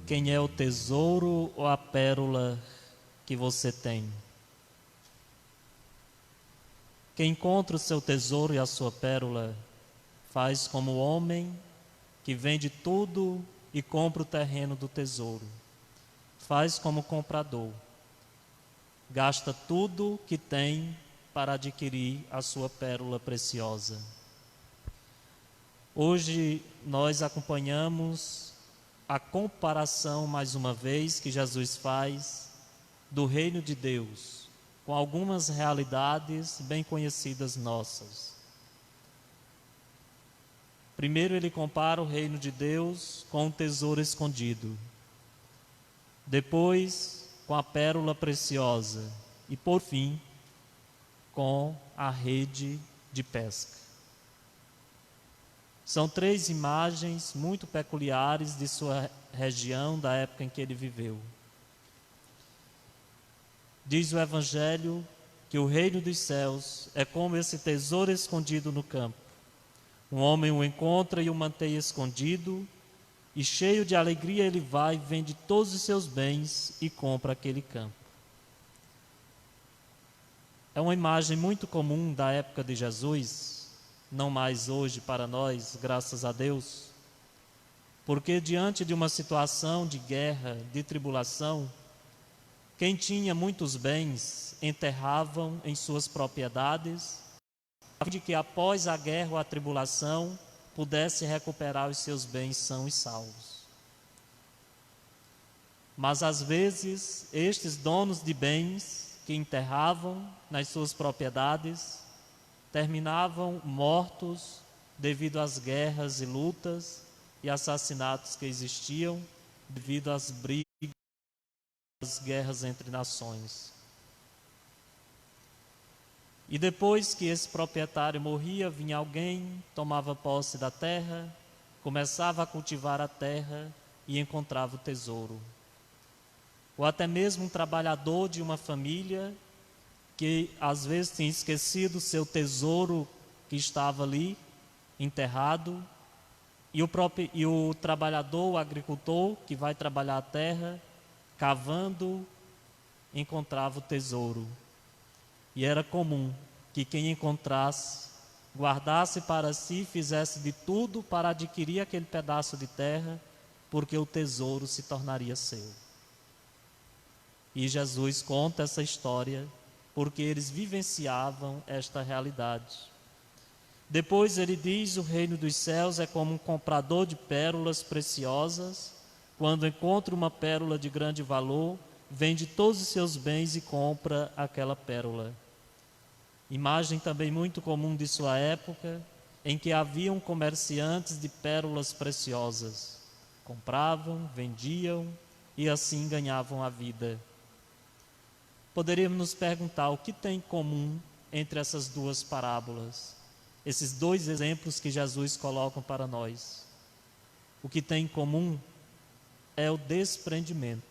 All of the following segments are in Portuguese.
quem é o tesouro ou a pérola que você tem? Quem encontra o seu tesouro e a sua pérola faz como o homem que vende tudo e compra o terreno do tesouro. Faz como o comprador. Gasta tudo que tem para adquirir a sua pérola preciosa. Hoje nós acompanhamos a comparação, mais uma vez, que Jesus faz do reino de Deus com algumas realidades bem conhecidas nossas. Primeiro ele compara o reino de Deus com um tesouro escondido. Depois, com a pérola preciosa. E, por fim, com a rede de pesca. São três imagens muito peculiares de sua região, da época em que ele viveu. Diz o Evangelho que o reino dos céus é como esse tesouro escondido no campo. Um homem o encontra e o mantém escondido, e cheio de alegria ele vai, vende todos os seus bens e compra aquele campo. É uma imagem muito comum da época de Jesus, não mais hoje para nós, graças a Deus, porque diante de uma situação de guerra, de tribulação, quem tinha muitos bens enterravam em suas propriedades, a fim de que após a guerra ou a tribulação pudesse recuperar os seus bens sãos e salvos. Mas às vezes estes donos de bens que enterravam nas suas propriedades terminavam mortos devido às guerras e lutas e assassinatos que existiam devido às brigas, às guerras entre nações. E depois que esse proprietário morria, vinha alguém, tomava posse da terra, começava a cultivar a terra e encontrava o tesouro. Ou até mesmo um trabalhador de uma família que às vezes tinha esquecido o seu tesouro que estava ali, enterrado, e o trabalhador, o agricultor que vai trabalhar a terra, cavando, encontrava o tesouro. E era comum que quem encontrasse, guardasse para si e fizesse de tudo para adquirir aquele pedaço de terra, porque o tesouro se tornaria seu. E Jesus conta essa história porque eles vivenciavam esta realidade. Depois ele diz: o reino dos céus é como um comprador de pérolas preciosas. Quando encontra uma pérola de grande valor, vende todos os seus bens e compra aquela pérola. Imagem também muito comum de sua época, em que haviam comerciantes de pérolas preciosas. Compravam, vendiam e assim ganhavam a vida. Poderíamos nos perguntar o que tem em comum entre essas duas parábolas, esses dois exemplos que Jesus coloca para nós. O que tem em comum é o desprendimento.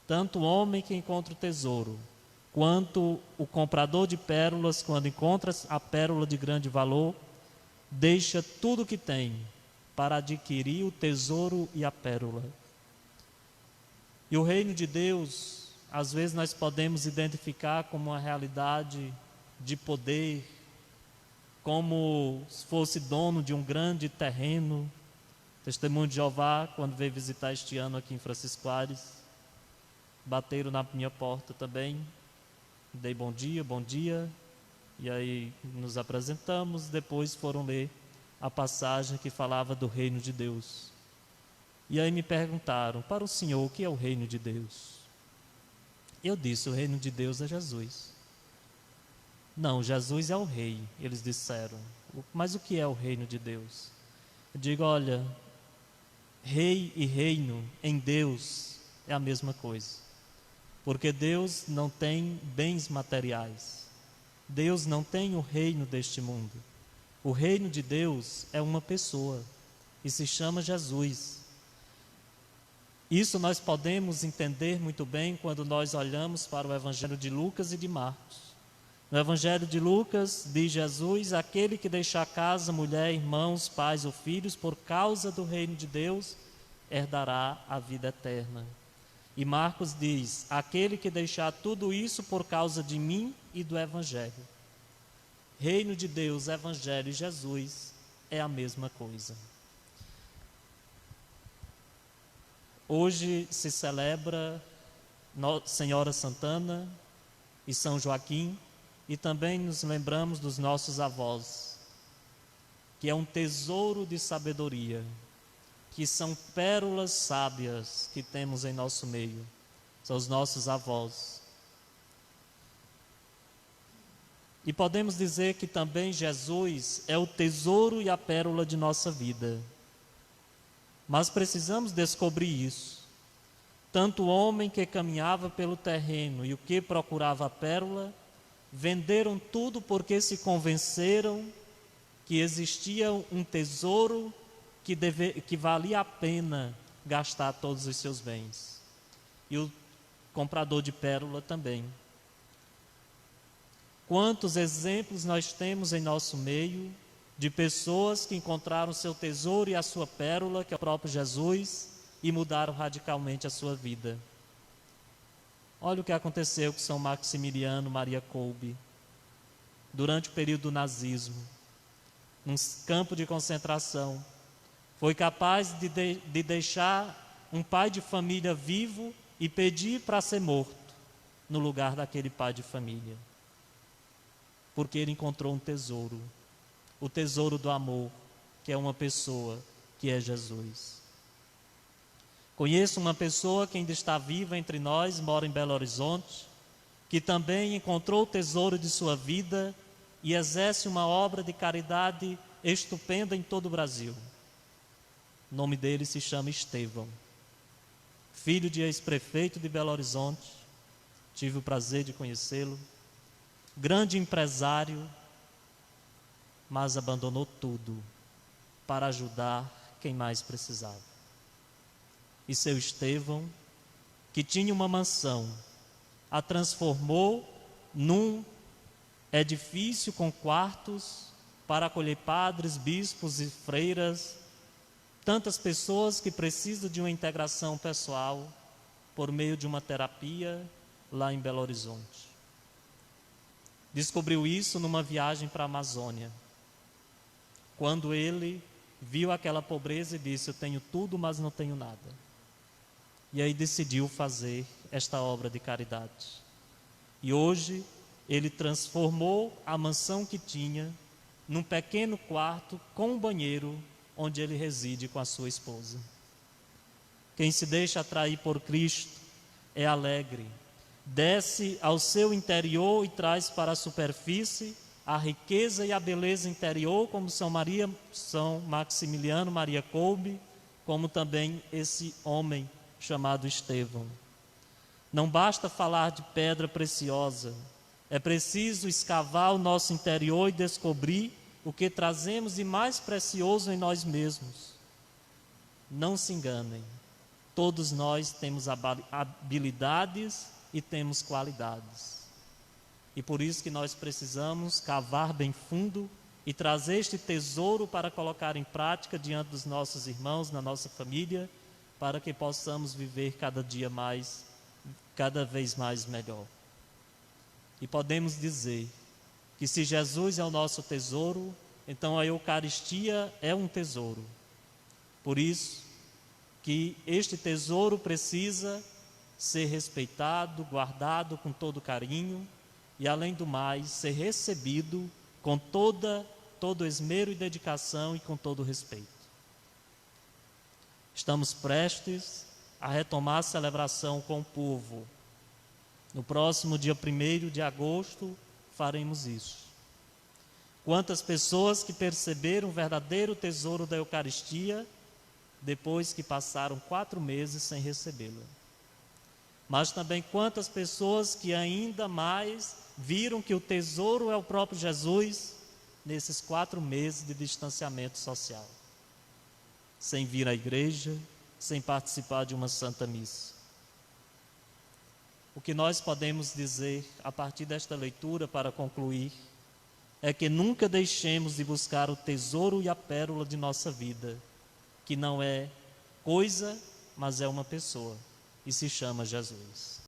Tanto o homem que encontra o tesouro, quanto o comprador de pérolas, quando encontra a pérola de grande valor, deixa tudo o que tem para adquirir o tesouro e a pérola. E o reino de Deus, às vezes nós podemos identificar como uma realidade de poder, como se fosse dono de um grande terreno. Testemunho de Jeová, quando veio visitar este ano aqui em Francisco Aires, bateram na minha porta também, dei bom dia, e aí nos apresentamos, depois foram ler a passagem que falava do reino de Deus. E aí me perguntaram: para o senhor, o que é o reino de Deus? Eu disse: o reino de Deus é Jesus. Não, Jesus é o rei, eles disseram. Mas o que é o reino de Deus? Eu digo: olha, rei e reino em Deus é a mesma coisa. Porque Deus não tem bens materiais. Deus não tem o reino deste mundo. O reino de Deus é uma pessoa e se chama Jesus. Isso nós podemos entender muito bem quando nós olhamos para o Evangelho de Lucas e de Marcos. No Evangelho de Lucas, diz Jesus: aquele que deixar casa, mulher, irmãos, pais ou filhos, por causa do reino de Deus, herdará a vida eterna. E Marcos diz: aquele que deixar tudo isso por causa de mim e do Evangelho. Reino de Deus, Evangelho e Jesus é a mesma coisa. Hoje se celebra Senhora Santana e São Joaquim, e também nos lembramos dos nossos avós, que é um tesouro de sabedoria, que são pérolas sábias que temos em nosso meio, são os nossos avós. E podemos dizer que também Jesus é o tesouro e a pérola de nossa vida. Mas precisamos descobrir isso. Tanto o homem que caminhava pelo terreno e o que procurava a pérola, venderam tudo porque se convenceram que existia um tesouro que valia a pena gastar todos os seus bens. E o comprador de pérola também. Quantos exemplos nós temos em nosso meio de pessoas que encontraram seu tesouro e a sua pérola, que é o próprio Jesus, e mudaram radicalmente a sua vida. Olha o que aconteceu com São Maximiliano Maria Kolbe, durante o período do nazismo, num campo de concentração. Foi capaz de deixar um pai de família vivo e pedir para ser morto no lugar daquele pai de família. Porque ele encontrou um tesouro, o tesouro do amor, que é uma pessoa, que é Jesus. Conheço uma pessoa que ainda está viva entre nós, mora em Belo Horizonte, que também encontrou o tesouro de sua vida e exerce uma obra de caridade estupenda em todo o Brasil. O nome dele se chama Estevão, filho de ex-prefeito de Belo Horizonte, tive o prazer de conhecê-lo, grande empresário, mas abandonou tudo para ajudar quem mais precisava. E seu Estevão, que tinha uma mansão, a transformou num edifício com quartos para acolher padres, bispos e freiras, tantas pessoas que precisam de uma integração pessoal por meio de uma terapia lá em Belo Horizonte. Descobriu isso numa viagem para a Amazônia, quando ele viu aquela pobreza e disse: eu tenho tudo, mas não tenho nada. E aí decidiu fazer esta obra de caridade. E hoje ele transformou a mansão que tinha num pequeno quarto com um banheiro, onde ele reside com a sua esposa. Quem se deixa atrair por Cristo é alegre, desce ao seu interior e traz para a superfície a riqueza e a beleza interior, como São Maximiliano Maria Kolbe, como também esse homem chamado Estevão. Não basta falar de pedra preciosa, é preciso escavar o nosso interior e descobrir o que trazemos de mais precioso em nós mesmos. Não se enganem, todos nós temos habilidades e temos qualidades. E por isso que nós precisamos cavar bem fundo e trazer este tesouro para colocar em prática diante dos nossos irmãos, na nossa família, para que possamos viver cada vez mais melhor. E podemos dizer que se Jesus é o nosso tesouro, então a Eucaristia é um tesouro. Por isso que este tesouro precisa ser respeitado, guardado com todo carinho e, além do mais, ser recebido com todo esmero e dedicação e com todo respeito. Estamos prestes a retomar a celebração com o povo. No próximo dia 1º de agosto faremos isso. Quantas pessoas que perceberam o verdadeiro tesouro da Eucaristia depois que passaram 4 meses sem recebê-la. Mas também quantas pessoas que ainda mais viram que o tesouro é o próprio Jesus nesses 4 meses de distanciamento social, sem vir à igreja, sem participar de uma santa missa. O que nós podemos dizer a partir desta leitura para concluir é que nunca deixemos de buscar o tesouro e a pérola de nossa vida, que não é coisa, mas é uma pessoa e se chama Jesus.